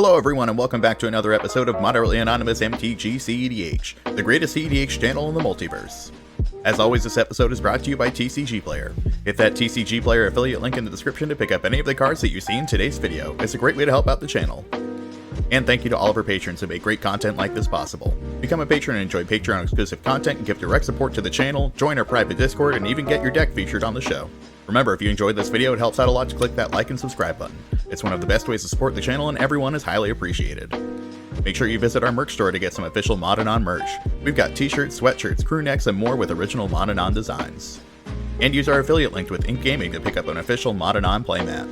Hello everyone and welcome back to another episode of Moderately Anonymous MTG cEDH, the greatest cEDH channel in the multiverse. As always, this episode is brought to you by TCG Player. Hit that TCG Player affiliate link in the description to pick up any of the cards that you see in today's video. It's a great way to help out the channel. And thank you to all of our patrons who make great content like this possible. Become a patron and enjoy Patreon exclusive content and give direct support to the channel, join our private Discord, and even get your deck featured on the show. Remember, if you enjoyed this video, it helps out a lot to click that like and subscribe button. It's one of the best ways to support the channel and everyone is highly appreciated. Make sure you visit our merch store to get some official Modanon merch. We've got t-shirts, sweatshirts, crew necks, and more with original Modanon designs. And use our affiliate link with Ink Gaming to pick up an official Modanon playmat.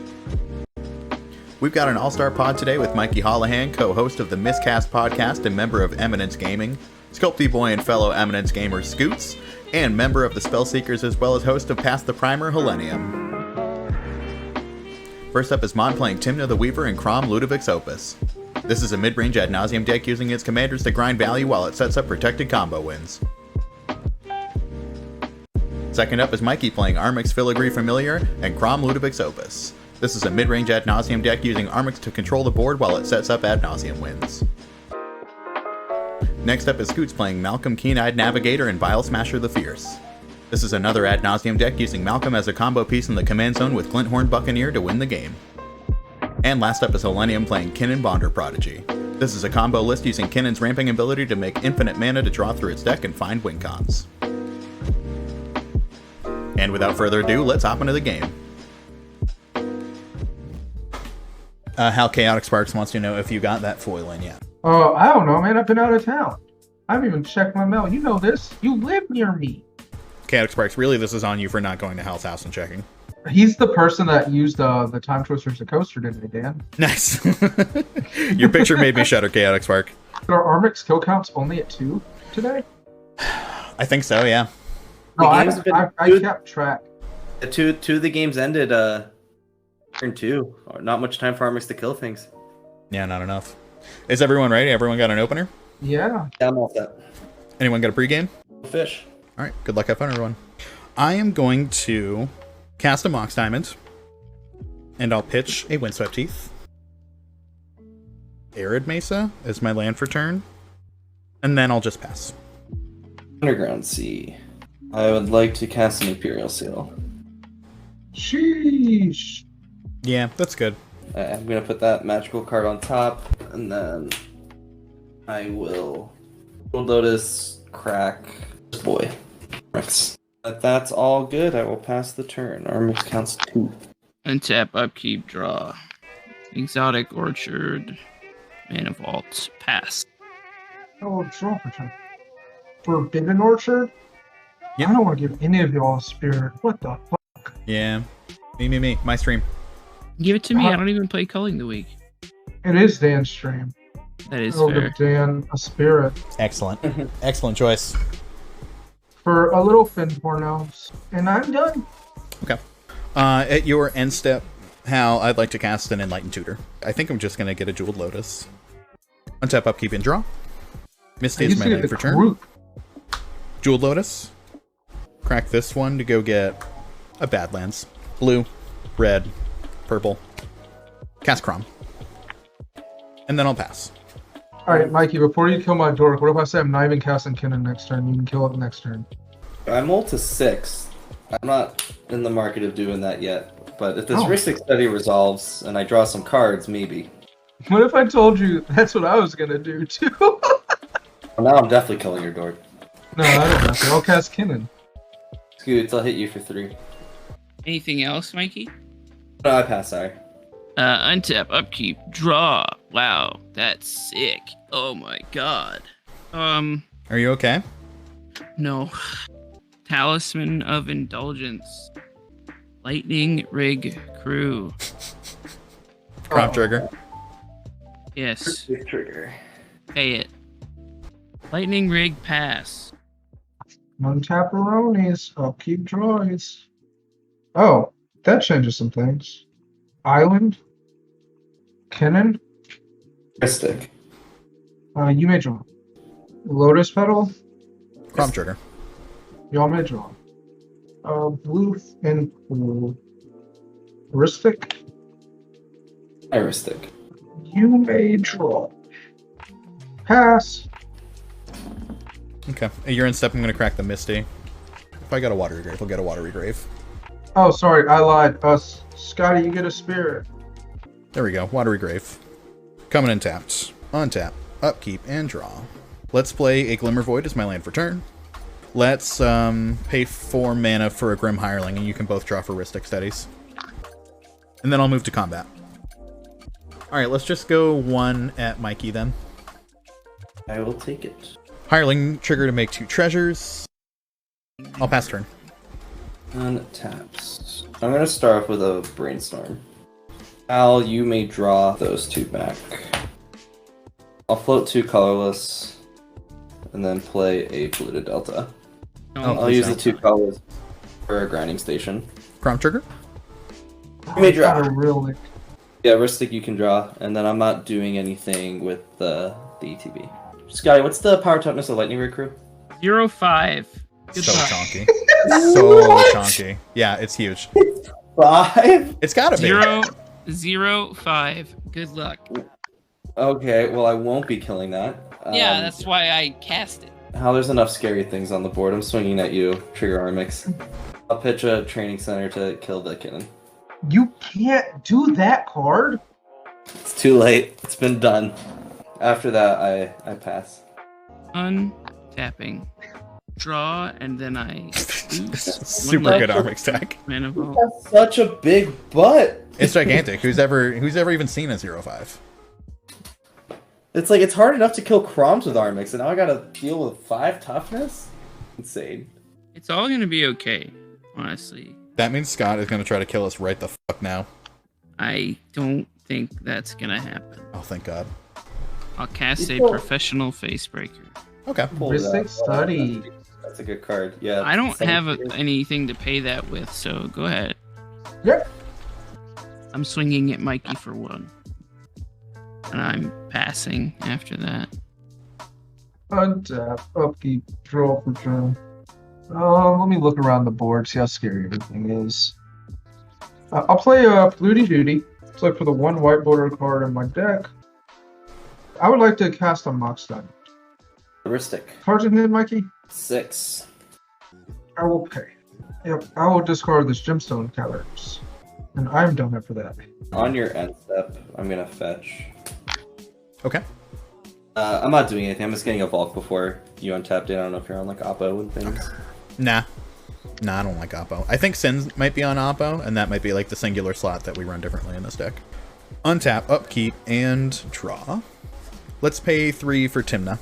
We've got an all-star pod today with Mikey Holohan, co-host of the Miscast podcast and member of Eminence Gaming, Sculpty Boy and fellow Eminence gamer Scoots, and member of the Spellseekers as well as host of Past the Primer, Hallenium. First up is Mon playing Tymna the Weaver and Kraum Ludovic's Opus. This is a mid-range ad nauseam deck using its commanders to grind value while it sets up protected combo wins. Second up is Mikey playing Armix Filigree Familiar and Kraum Ludovic's Opus. This is a mid-range ad nauseam deck using Armix to control the board while it sets up ad nauseam wins. Next up is Scoots playing Malcolm Keen-Eyed Navigator and Vialsmasher the Fierce. This is another ad nauseam deck using Malcolm as a combo piece in the command zone with Glinthorn Buccaneer to win the game. And last up is Hallenium playing Kinnan Bonder Prodigy. This is a combo list using Kinnan's ramping ability to make infinite mana to draw through its deck and find win cons. And without further ado, let's hop into the game. Hal Chaotic Sparks wants to know if you got that foil in yet. I don't know, man. I've been out of town. I haven't even checked my mail. You know this. You live near me. Chaotic Sparks, really this is on you for not going to Hal's house and checking. He's the person that used the Time Twister as a coaster, didn't he, Dan? Nice. Your picture made me shudder, Chaotic Spark. Are Armix kill counts only at 2 today? I think so, yeah. No, I kept track. Two of the games ended turn 2. Not much time for Armix to kill things. Yeah, not enough. Is everyone ready? Everyone got an opener? Yeah. I'm all set. Anyone got a pregame? Fish. Alright, good luck, have fun, everyone. I am going to cast a Mox Diamond, and I'll pitch a Windswept Heath. Arid Mesa is my land for turn, and then I'll just pass. Underground Sea. I would like to cast an Imperial Seal. Sheesh. Yeah, that's good. I'm going to put that magical card on top, and then I will Lotus, crack, boy. Armix. But that's all good. I will pass the turn. Armix counts 2. Untap, upkeep, draw. Exotic Orchard. Mana Vault. Pass. Oh, draw for turn. Forbidden Orchard? Yep. I don't want to give any of y'all a spirit. What the fuck? Yeah. Me. My stream. Give it to me. I don't even play Culling the Week. It is Dan's stream. That is I'll fair. give Dan a spirit. Excellent. Excellent choice. For a little Fin Pornos. And I'm done. Okay. At your end step, Hal, I'd like to cast an Enlightened Tutor. I think I'm just going to get a Jeweled Lotus. Untap, upkeep, and draw. Misty is my land for turn. Jeweled Lotus. Crack this one to go get a Badlands. Blue, red, purple. Cast Kraum. And then I'll pass. Alright, Mikey, before you kill my dork, what if I say I'm not even casting Kinnan next turn? You can kill it next turn. I'm ult to 6. I'm not in the market of doing that yet. But if this Ristic Study resolves and I draw some cards, maybe. What if I told you that's what I was going to do, too? Well, now I'm definitely killing your dork. No, I don't have to. I'll cast Kinnan. Scoots, I'll hit you for 3. Anything else, Mikey? No, I pass, sorry. Untap, upkeep, draw. Wow, that's sick. Oh my god. Are you okay? No. Talisman of Indulgence. Lightning Rig Crew. Crop trigger. Yes. Big trigger. Pay it. Lightning Rig Pass. Untapperonis. Upkeep draws. Oh, that changes some things. Island. Kinnan. Ristic. You may draw. Lotus Petal. Crop trigger. Y'all may draw. Blue and blue. Ristic. Iristic. You may draw. Pass. Okay. You're in step. I'm going to crack the Misty. If I got a Watery Grave, I'll get a Watery Grave. Oh, sorry, I lied. Scotty, you get a spirit. There we go. Watery Grave. Coming in tapped. Untap. Upkeep and draw. Let's play a Glimmer Void as my land for turn. Let's pay 4 mana for a Grim Hireling, and you can both draw for Ristic Studies. And then I'll move to combat. Alright, let's just go 1 at Mikey then. I will take it. Hireling trigger to make 2 treasures. I'll pass turn. Untaps. I'm gonna start off with a Brainstorm. Al, you may draw those 2 back. I'll float 2 colorless, and then play a Polluted Delta. I'll use the 2 colors for a grinding station. Kraum trigger? You may draw. Really? Yeah, Ristic you can draw, and then I'm not doing anything with the ETB. Scotty, what's the power toughness of Lightning Ray Crew? 0-5. Good So luck. chonky. So chonky. Yeah, it's huge. 5? It's gotta be. 0-5. Good luck. Okay, well I won't be killing that. Yeah, that's why I cast it. How there's enough scary things on the board. I'm swinging at you, trigger Armix. I'll pitch a training center to kill the Kinnan. You can't do that card? It's too late. It's been done. After that, I pass. Untapping. Draw, and then I... Super good Armix deck. Mana vault. That's such a big butt. It's gigantic. Who's ever even seen a 0-5? It's like, it's hard enough to kill Kroms with Armix, and now I gotta deal with 5 toughness? Insane. It's all gonna be okay, honestly. That means Scott is going to try to kill us right the fuck now. I don't think that's gonna happen. Oh, thank God. I'll cast a People- Professional Facebreaker. Okay. Pull it Ristic out. Study. That's a good card. Yeah. I don't have 17. anything to pay that with, so go ahead. Yep. I'm swinging at Mikey for 1. And I'm passing after that. Untap. Upkeep. Draw for turn. Let me look around the board, see how scary everything is. I'll play Flutie Duty. It's like for the 1 white border card in my deck. I would like to cast a Mox Diamond. Heuristic. Cards in hand, Mikey? 6. I will pay. Yep, I will discard this Gemstone Colors. And I'm done after that. On your end step, I'm gonna fetch. Okay. I'm not doing anything. I'm just getting a Volk before you untapped it. I don't know if you're on like Oppo and things. Nah. Nah, I don't like Oppo. I think Sin might be on Oppo, and that might be like the singular slot that we run differently in this deck. Untap, upkeep, and draw. Let's pay 3 for Tymna.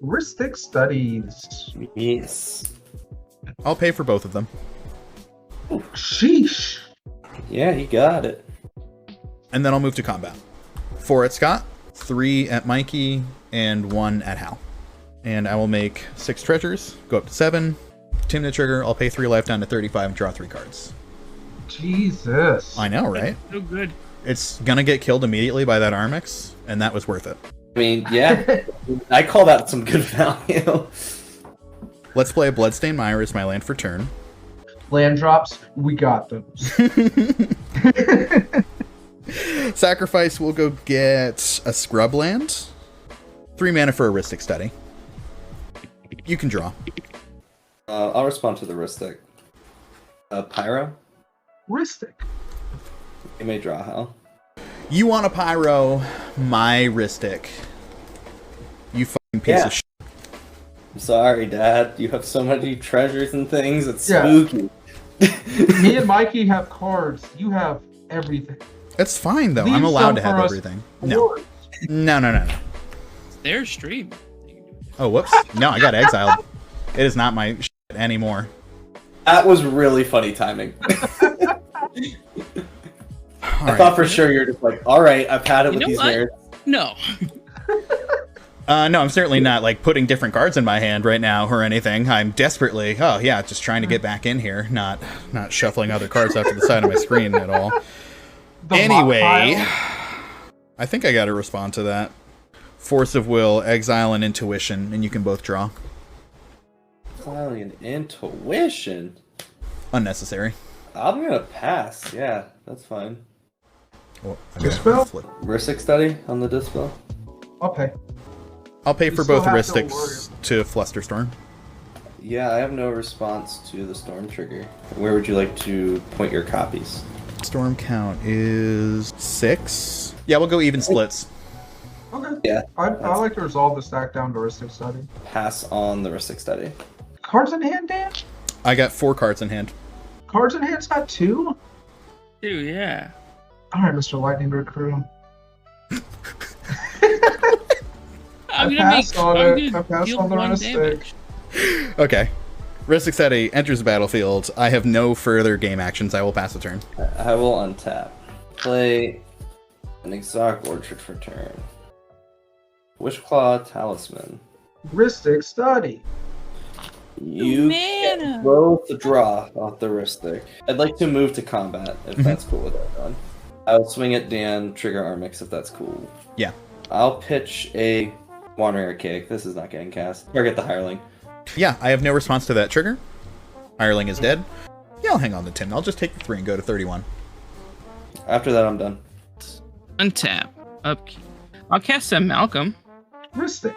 Ristic Studies. Yes. I'll pay for both of them. Sheesh. Yeah, you got it. And then I'll move to combat. 4 at Scott, 3 at Mikey, and 1 at Hal. And I will make 6 treasures, go up to 7. Tymna trigger, I'll pay 3 life down to 35 and draw 3 cards. Jesus. I know, right? So good. It's gonna get killed immediately by that Armix, and that was worth it. I mean, yeah. I call that some good value. Let's play a Bloodstained Mire as my land for turn. Land drops, we got those. Sacrifice, we'll go get a Scrub Land. 3 mana for a Ristic Study. You can draw. I'll respond to the Ristic. Pyro? Ristic. You may draw, Hal. You want a Pyro, my Ristic. You fucking piece of shit. I'm sorry, Dad. You have so many treasures and things. It's Yeah. spooky. Me and Mikey have cards. You have everything. It's fine, though. Leave I'm allowed to some have for us. everything. No. No. It's their stream. Oh, whoops. No, I got exiled. It is not my shit anymore. That was really funny timing. I thought for sure you're just like, alright, I've had it You with know these what? nerds. No. No, I'm certainly not like putting different cards in my hand right now or anything. I'm desperately, just trying to get back in here, not shuffling other cards out to the side of my screen at all. The Anyway, mock I think I got to respond to that. Force of Will, Exile, and Intuition, and you can both draw. Alien Intuition. Unnecessary. I'm gonna pass. Yeah, that's fine. Well, I'm Dispel? gonna flip. Ristic study on the dispel. I'll pay. I'll pay You for still both have to heuristics to Flusterstorm. Yeah, I have no response to the storm trigger. Where would you like to point your copies? Storm count is 6. Yeah, we'll go even splits. Okay. Yeah. I like to resolve the stack down to Ristic Study. Pass on the Ristic study. Cards in hand, Dan? I got 4 cards in hand. Cards in hand's got 2? Dude, yeah. Alright, Mr. Lightning Recruit. I'm I passed on it. I gonna passed deal on the 1 Ristic. damage. Okay. Ristic Steady enters the battlefield. I have no further game actions. I will pass the turn. I will untap. Play an exotic orchard for turn. Wishclaw Talisman. Ristic Study. You Mana. get both the draw off the Ristic. I'd like to move to combat if that's cool with everyone. I'll swing at Dan, trigger Armix if that's cool. Yeah. I'll pitch a Wandering Archaic. This is not getting cast. Target the Hireling. Yeah, I have no response to that trigger. Hireling is dead. Yeah, I'll hang on to 10. I'll just take the 3 and go to 31. After that, I'm done. Untap. Upkeep. I'll cast a Malcolm. Ristic.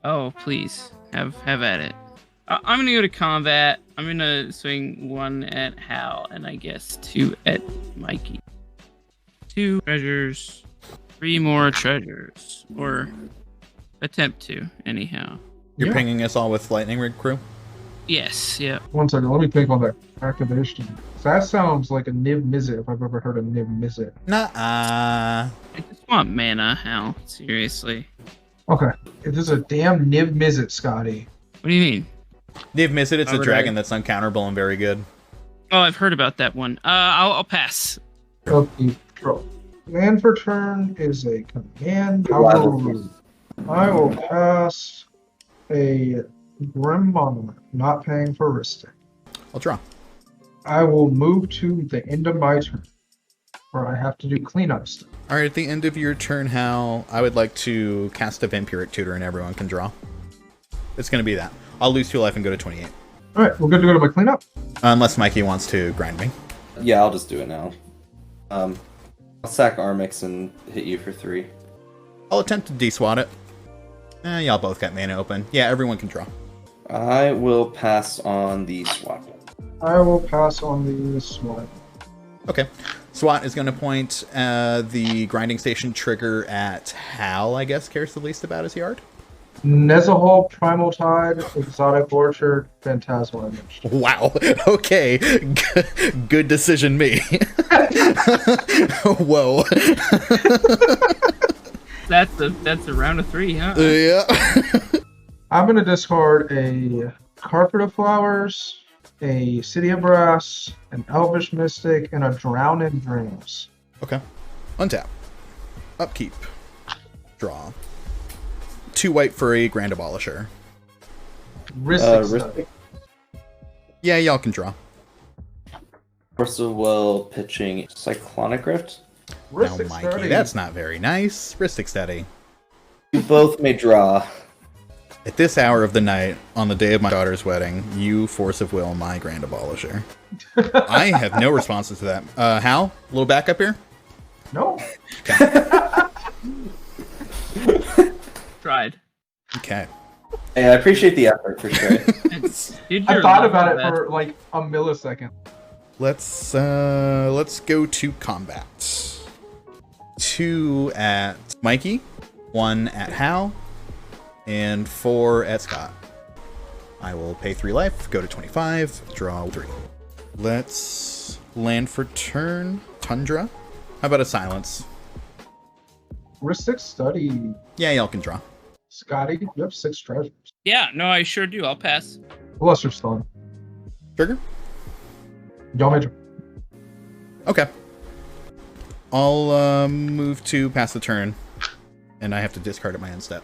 Oh, please. Have at it. I'm gonna go to combat. I'm gonna swing 1 at Hal, and I guess 2 at Mikey. 2 treasures. 3 more treasures. Or attempt to, anyhow. You're Yeah. pinging us all with Lightning Rig Crew? Yes, yeah. One second, let me think on that activation. That sounds like a Niv Mizzet if I've ever heard a Niv Mizzet. Nah. I just want mana, Hal. Seriously. Okay. It is a damn Niv Mizzet, Scotty. What do you mean? They've missed it. It's a Alright. dragon that's uncounterable and very good. Oh, I've heard about that one. I'll pass. Okay, control. Command for turn is a command. Wow. I will pass a Grim Monolith, not paying for Ristic. I'll draw. I will move to the end of my turn, where I have to do cleanup stuff. All right, at the end of your turn, Hal, I would like to cast a Vampiric Tutor and everyone can draw. It's going to be that. I'll lose 2 life and go to 28. Alright, we're good to go to my cleanup. Unless Mikey wants to grind me. Yeah, I'll just do it now. I'll sack Armix and hit you for 3. I'll attempt to de-swat it. Y'all both got mana open. Yeah, everyone can draw. I will pass on the swap. I will pass on the swat. Okay. SWAT is going to point the grinding station trigger at Hal, I guess, cares the least about his yard. Nezahal, Primal Tide, Exotic Orchard, Phantasmal Image. Wow. Okay. Good decision, me. Whoa. That's a round of 3, huh? Yeah. I'm going to discard a Carpet of Flowers, a City of Brass, an Elvish Mystic, and a Drown in Dreams. Okay. Untap. Upkeep. Draw. 2 white for a Grand Abolisher. Ristic Study. Yeah, y'all can draw. Percival pitching Cyclonic Rift. Now, Ristic Mikey, Study. that's not very nice. Ristic Steady. You both may draw. At this hour of the night, on the day of my daughter's wedding, you force of will my Grand Abolisher. I have no responses to that. Hal, a little backup here? No. Tried. Okay. Hey, I appreciate the effort for sure. Dude, I you're thought wrong about it that. for like a millisecond. Let's go to combat. 2 at Mikey, 1 at Hal, and 4 at Scott. I will pay 3 life, go to 25, draw 3. Let's land for turn. Tundra. How about a silence? Ristic Study. Yeah, y'all can draw. Scotty, you have 6 treasures. Yeah, no, I sure do. I'll pass. Lesser Stone. Trigger? Y'all may draw. Okay. I'll move to pass the turn, and I have to discard at my end step.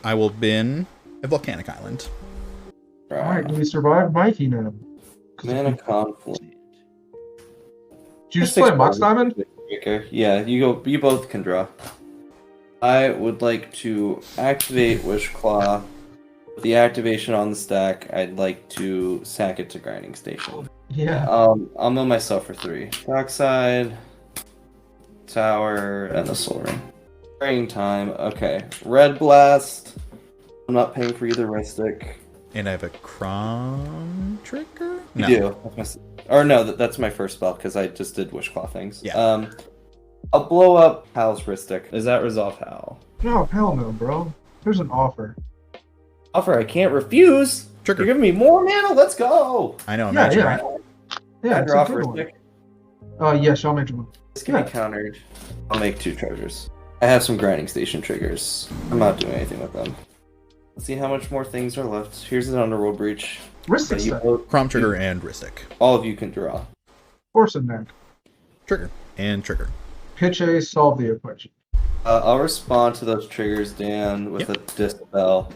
I will bin a volcanic island. Alright, we survived Mikey now. Mana Conflict. Did you just play Mox Diamond? Yeah, you both can draw. I would like to activate Wishclaw. With the activation on the stack, I'd like to sack it to Grinding Station. Yeah. I'll mill myself for 3. Dockside. tower, and a soul ring. Praying time. Okay. Red blast. I'm not paying for either Ristic. And I have a Kraum trigger? You do. Or no, that's my first spell because I just did Wishclaw things. Yeah. I'll blow up Hal's Ristic. Is that resolve Hal? No, hell no, bro. Here's an offer. Offer I can't refuse. Trigger. You're giving me more mana. Let's go. I know, Yeah, imagine, yeah. right? Yeah, it's Trigger a off good one. Ristic. Yes, I'll make one. This can be countered. I'll make 2 treasures. I have some grinding station triggers. I'm not doing anything with them. Let's see how much more things are left. Here's an underworld breach. Ristic You set. both- Kraum trigger and Ristic. all of you can draw. Force and neck. Trigger. And trigger. Pitch A, solve the equation. I'll respond to those triggers, Dan, with Yep. a dispel,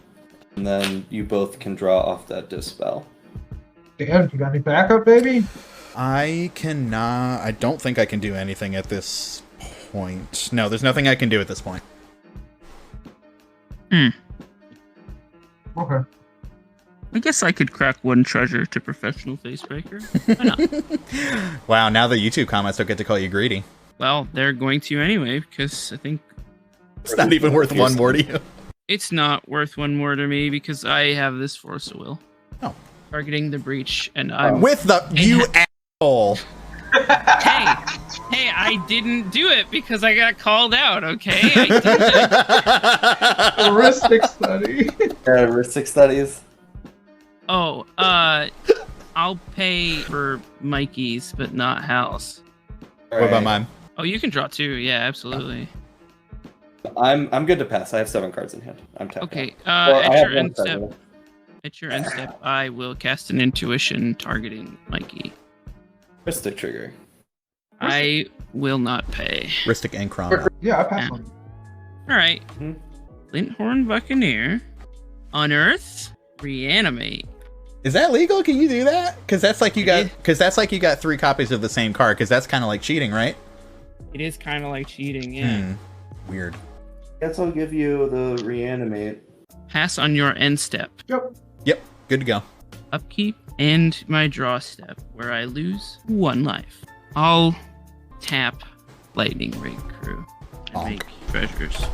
and then you both can draw off that dispel. Damn, you got any backup, baby? I cannot... I don't think I can do anything at this point. No, there's nothing I can do at this point. Okay. I guess I could crack 1 treasure to professional facebreaker. Why not? Wow, now the YouTube comments don't get to call you greedy. Well, they're going to anyway, because I think It's not even worth 1 more to you. it's not worth 1 more to me because I have this Force of Will. Oh. Targeting the breach, and I'm... With the... You asshole! Hey, I didn't do it because I got called out, okay? I did it. Ristic study. Ristic studies. Oh, I'll pay for Mikey's, but not Hal's. What about mine? Oh, you can draw 2, yeah, absolutely. I'm good to pass. I have 7 cards in hand. I'm tapped. Okay, Well, I at have your 1 end step, treasure. I will cast an intuition targeting Mikey. Ristic trigger. I will not pay. Ristic and Kraum. Yeah, I passed on. Alright. Mhm. Linthorn Buccaneer. Unearth. Reanimate. Is that legal? Can you do that? Because that's like you got... Yeah. Because that's like you got 3 copies of the same card. Because that's kind of like cheating, right? It is kind of like cheating, yeah. Weird. Guess I'll give you the reanimate. Pass on your end step. Yep. Good to go. Upkeep and my draw step, where I lose 1 life. I'll tap Lightning Rig Crew and Bonk. make treasures.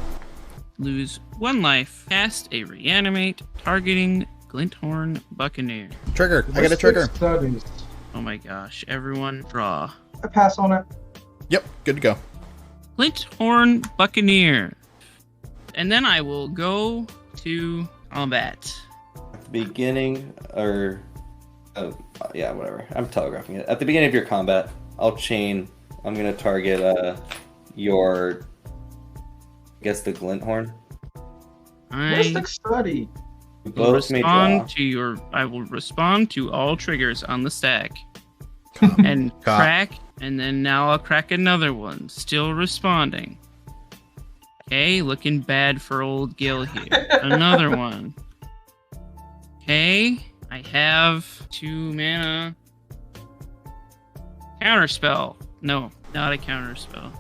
Lose 1 life. Cast a reanimate targeting Glinthorn Buccaneer. Trigger. I got a Ristic trigger. Studies. Oh my gosh, everyone draw. I pass on it. Yep. Good to go. Glinthorn Buccaneer. And then I will go to combat. At the beginning, or yeah, whatever. I'm telegraphing it. At the beginning of your combat, I'll chain. I'm gonna target your, I guess, the Glinthorn. I Ristic study. You will both may draw. respond to your. I will respond to all triggers on the stack and Cop. crack, and then now I'll crack another one. Still responding. Okay, looking bad for old Gil here. Another one. Okay, I have 2 mana. Counterspell. No, not a counterspell.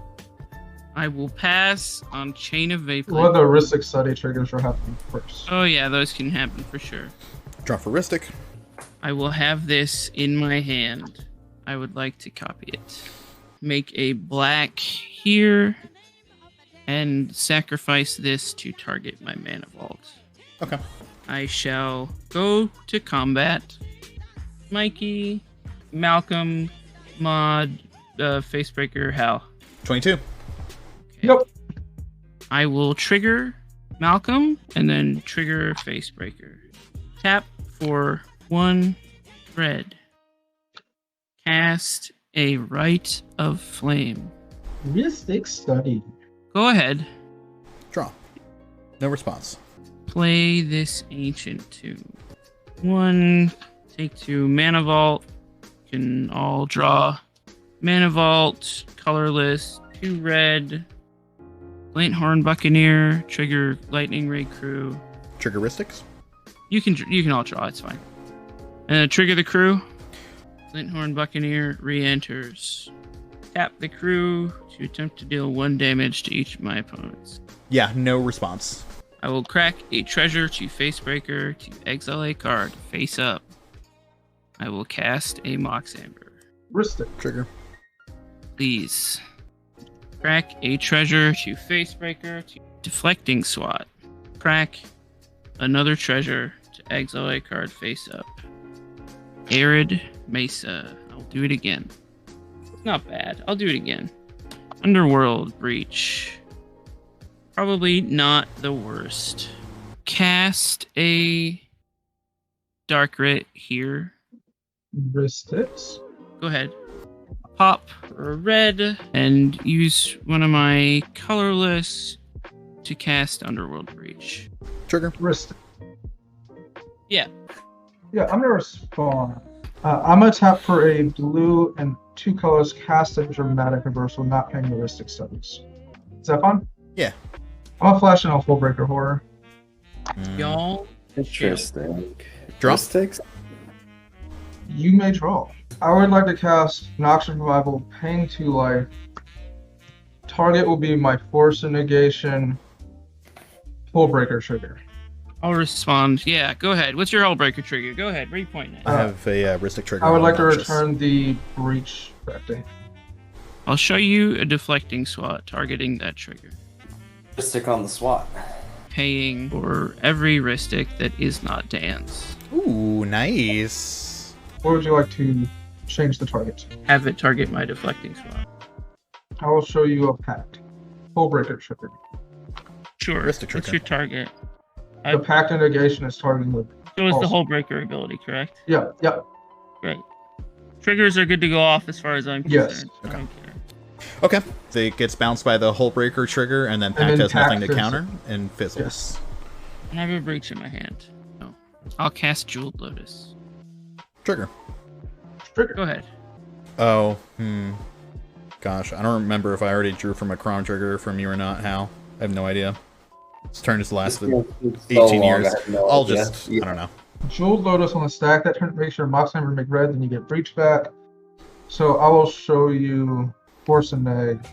I will pass on Chain of Vapor. One of the Ristic study triggers are happening first. Oh yeah, those can happen for sure. Draw for Ristic. I will have this in my hand. I would like to copy it. Make a black here. And sacrifice this to target my Mana Vault. Okay. I shall go to combat. Mikey, Malcolm, Mod, Facebreaker, Hal. 22. Okay. Yep. I will trigger Malcolm and then trigger Facebreaker. Tap for 1 red. Cast a Rite of Flame. Ristic study. Go ahead. Draw. No response. Play this Ancient 2. 1, take 2, Mana Vault. Can all draw. Mana Vault, colorless, 2 red. Glinthorn Buccaneer, trigger Lightning Ray Crew. Trigger Ristics. You can all draw, it's fine. And then trigger the crew. Glinthorn Buccaneer re-enters. Tap the crew to attempt to deal 1 damage to each of my opponents. Yeah, no response. I will crack a treasure to Facebreaker to exile a card face up. I will cast a Mox Amber. Ristic. Trigger. Please. Crack a treasure to Facebreaker to Deflecting Swat. Crack another treasure to exile a card face up. Arid Mesa. I'll do it again. It's not bad. I'll do it again. Underworld Breach. Probably not the worst. Cast a Dark Writ here. Ristics. Go ahead. Pop for a red and use one of my colorless to cast Underworld Breach. Trigger. Ristic. Yeah. Yeah, I'm gonna respond. I'm gonna tap for a blue and 2 colors, cast a dramatic reversal, not paying heuristic studies. Is that fun? Yeah. I'm gonna flash in a full breaker horror. Y'all. Interesting. Draw. Mystics? You may draw. I would like to cast Noxious Revival, paying 2 life. Target will be my Force of Negation, full breaker trigger. I'll respond. Yeah, go ahead. What's your Hullbreaker trigger? Go ahead. Where are you pointing at? I have a Ristic trigger. I would on like to Noxious. return the Breach back to him. I'll show you a deflecting swat targeting that trigger. Stick on the SWAT. Paying for every Ristic that is not Dan's. Ooh, nice. What would you like to change the target to? Have it target my deflecting swat. I will show you a pact. Full breaker trigger. Sure. Ristic What's trigger. your target? The pact and negation is targeting with. So it's the Also. Hullbreaker ability, correct? Yeah, yeah. Great. Triggers are good to go off as far as I'm Yes. concerned. I don't care. Okay. It gets bounced by the Hullbreaker trigger, and then Pact then has nothing to Pact counter and fizzles. Yes. I have a breach in my hand. No. I'll cast Jeweled Lotus. Trigger. Trigger. Go ahead. Oh, Gosh, I don't remember if I already drew from a Kraum trigger from you or not, Hal. I have no idea. This turn has lasted 18 years. I'll just, I don't know. Jeweled Lotus on the stack. That turn makes your Mox Hammer make red, then you get Breach back. So I will show you Force and Neg.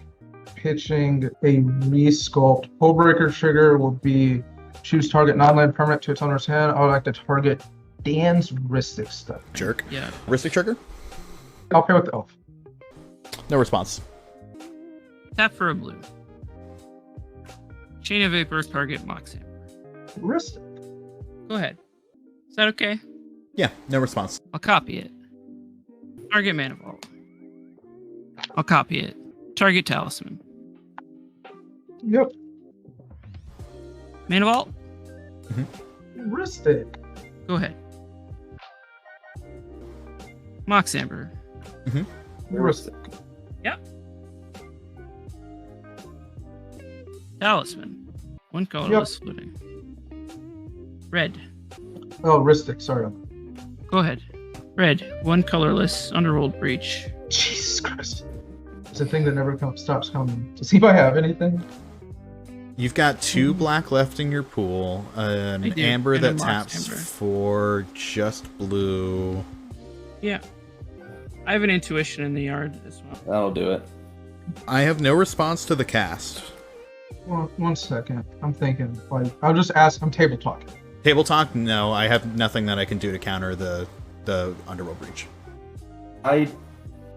Pitching a Resculpt. Full breaker trigger will be choose target non-land permanent to its owner's hand. I would like to target Dan's Ristic stuff. Jerk. Yeah. Ristic trigger? I'll pair with the elf. No response. Tap for a blue. Chain of Vapor, target Mox Hammer. Ristic. Go ahead. Is that okay? Yeah, no response. I'll copy it. Target Mana Vault. I'll copy it. Target Talisman. Yep. Mana Vault? Ristic. Go ahead. Mox Amber. Ristic. Talisman. One colorless footing. Red. Oh, Ristic. Sorry. Go ahead. Red. One colorless Underworld Breach. Jesus Christ. It's a thing that never stops coming. To see if I have anything. You've got 2 black left in your pool, an I do, amber and a that Mox taps Amber. for just blue. Yeah. I have an intuition in the yard as well. That'll do it. I have no response to the cast. Well, 1 second. I'm thinking. Like, I'll just ask. I'm table talking. Table talk? No, I have nothing that I can do to counter the Underworld Breach. I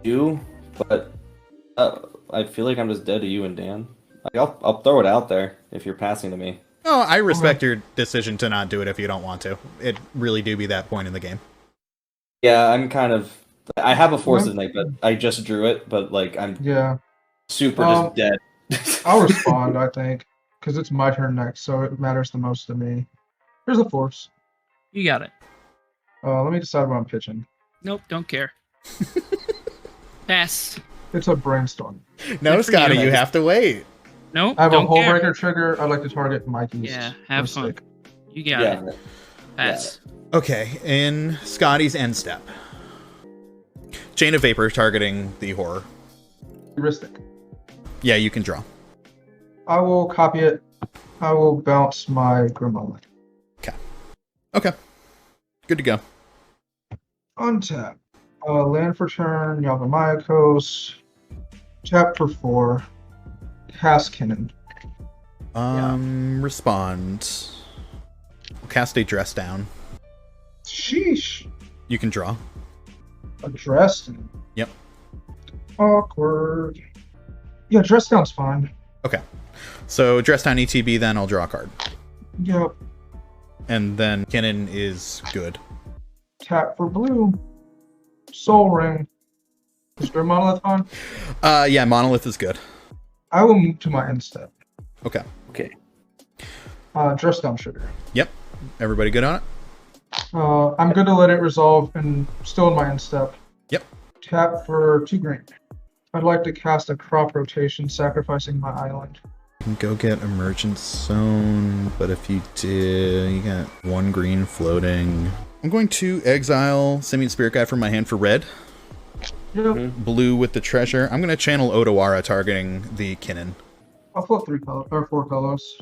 do, but I feel like I'm just dead to you and Dan. Like, I'll throw it out there if you're passing to me. Oh, I respect your decision to not do it if you don't want to. It really do be that point in the game. Yeah, I'm kind of. I have a Force of Night, but I just drew it. But like, I'm Yeah. super just dead. I'll respond, I think. Because it's my turn next, so it matters the most to me. Here's the Force. You got it. Let me decide what I'm pitching. Nope, don't care. Pass. It's a Brainstorm. No, Good for Scotty, you. you have to wait. Nope, I have a don't Hull care. Breaker trigger. I'd like to target Mikey's. Yeah, have fun. Ristic. You got Yeah, it. Pass. Okay, in Scotty's end step. Chain of Vapor targeting the horror. Ristic. Yeah, you can draw. I will copy it. I will bounce my Grimoire. Okay. Good to go. Untap. Land for turn. Yavamayakos. Tap for 4. Cast Kinnan. Respond. We'll cast a dress down. Sheesh. You can draw. Addressed. Yep. Awkward. Yeah, dress down's fine. Okay. So dress down ETB, then I'll draw a card. Yep. And then Kinnan is good. Tap for blue. Soul Ring. Is there a monolith on? Yeah, Monolith is good. I will move to my end step. Okay. Okay. Dress down sugar. Yep. Everybody good on it? I'm going to let it resolve and still in my end step. Yep. Tap for 2 green. I'd like to cast a crop rotation, sacrificing my island. You can go get Emergent Zone, but if you did, you got 1 green floating. I'm going to exile Simian Spirit Guide from my hand for red. Yep. Blue with the treasure. I'm going to channel Odawara targeting the Kinnan. I'll flip 4 colors.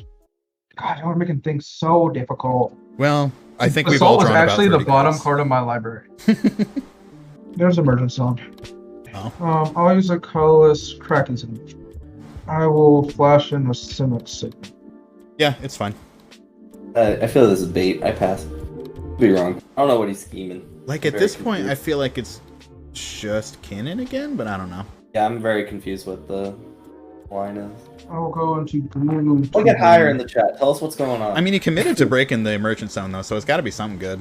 God, you're making things so difficult. Well, I think we've Assault all was drawn actually about the 30 bottom cards. card of my library. There's Emergent Zone. Oh. I'll use a colorless Kraken Zone. I will flash in with Simic Signal. Yeah, it's fine. I feel this is bait. I pass. Be wrong. I don't know what he's scheming. Like, at Very this point, confused. I feel like it's just Kinnan again, but I don't know. Yeah, I'm very confused what the line is. I will go into blue. We'll get higher in the chat. Tell us what's going on. I mean, he committed to breaking the Emergent Zone, though, so it's got to be something good.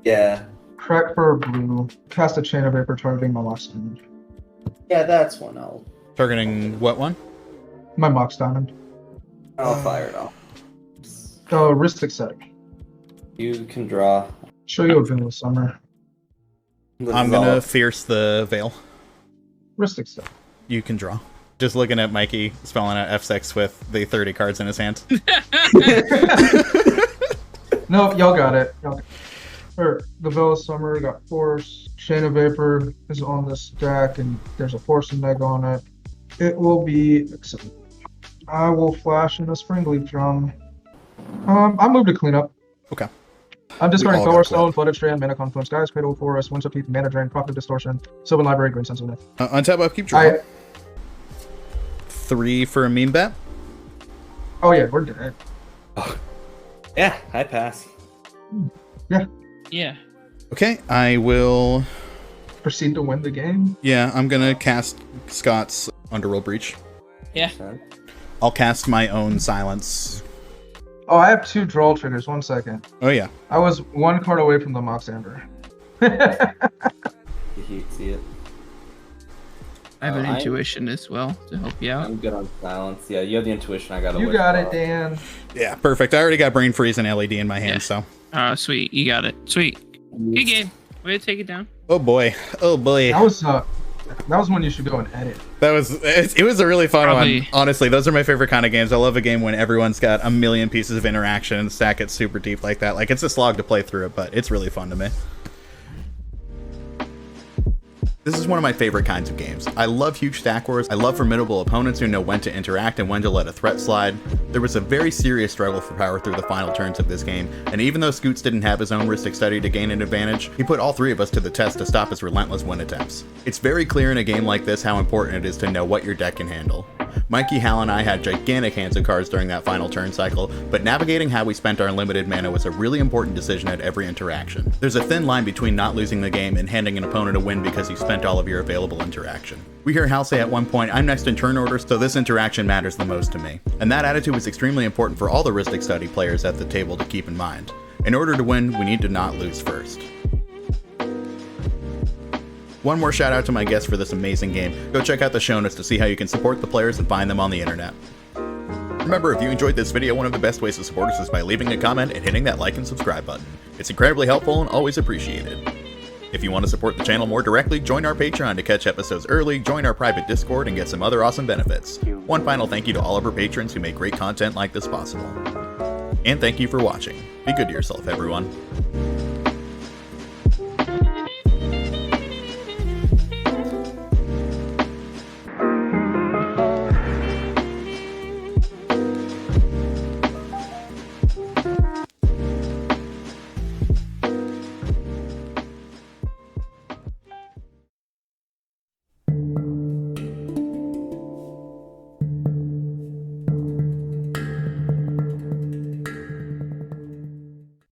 Yeah. Crack for blue. Cast a Chain of Vapor targeting my Mox Diamond. Yeah, that's one. Targeting what one? My Mox Diamond. I'll fire it off. Ristic setting. You can draw. Show you a Vanilla Summer. This I'm is going all- to Fierce the Veil. Ristic setting. You can draw. Just looking at Mikey spelling out F6 with the 30 cards in his hand. No, y'all got it. The Vanilla Summer got Force. Chain of Vapor is on this deck, and there's a Force and Meg on it. It will be accepted. I will flash in a Springleaf Drum. I moved to cleanup. Okay. I'm discarding all got Color clear. Stone, Flooded Strand, Mana Confluence, Guy's Cradle, Forest, Winds of Teeth, Mana Drain, Profit Distortion, Sylvan Library, Green Sensitive. Untap up, keep drawing. 3 for a meme bet. Oh yeah, we're dead. Yeah, I pass. Yeah. Okay, I will... Proceed to win the game. Yeah, I'm going to cast Scott's Underworld Breach. Yeah. I'll cast my own Silence. Oh, I have 2 draw triggers. 1 second. Oh, yeah. I was 1 card away from the Mox Amber. You see it. I have an I- intuition as well to help you out. I'm good on silence. Yeah, you have the intuition. I got You got it, Dan. Yeah, perfect. I already got Brain Freeze and LED in my hand, Yeah. so... Sweet. You got it. Sweet. Good game. Way to take it down. Oh, boy. Oh, boy. That was when you should go and edit. It was a really fun Probably. one. Honestly, those are my favorite kind of games. I love a game when everyone's got a million pieces of interaction and stack it super deep like that. Like, it's a slog to play through it, but it's really fun to me. This is one of my favorite kinds of games. I love huge stack wars. I love formidable opponents who know when to interact and when to let a threat slide. There was a very serious struggle for power through the final turns of this game, and even though Scoots didn't have his own Ristic study to gain an advantage, he put all 3 of us to the test to stop his relentless win attempts. It's very clear in a game like this how important it is to know what your deck can handle. Mikey, Hal, and I had gigantic hands of cards during that final turn cycle, but navigating how we spent our unlimited mana was a really important decision at every interaction. There's a thin line between not losing the game and handing an opponent a win because you spent all of your available interaction. We hear Hal say at one point, "I'm next in turn order, so this interaction matters the most to me." And that attitude was extremely important for all the Ristic Study players at the table to keep in mind. In order to win, we need to not lose first. One more shout out to my guests for this amazing game. Go check out the show notes to see how you can support the players and find them on the internet. Remember, if you enjoyed this video, one of the best ways to support us is by leaving a comment and hitting that like and subscribe button. It's incredibly helpful and always appreciated. If you want to support the channel more directly, join our Patreon to catch episodes early, join our private Discord, and get some other awesome benefits. One final thank you to all of our patrons who make great content like this possible. And thank you for watching. Be good to yourself, everyone.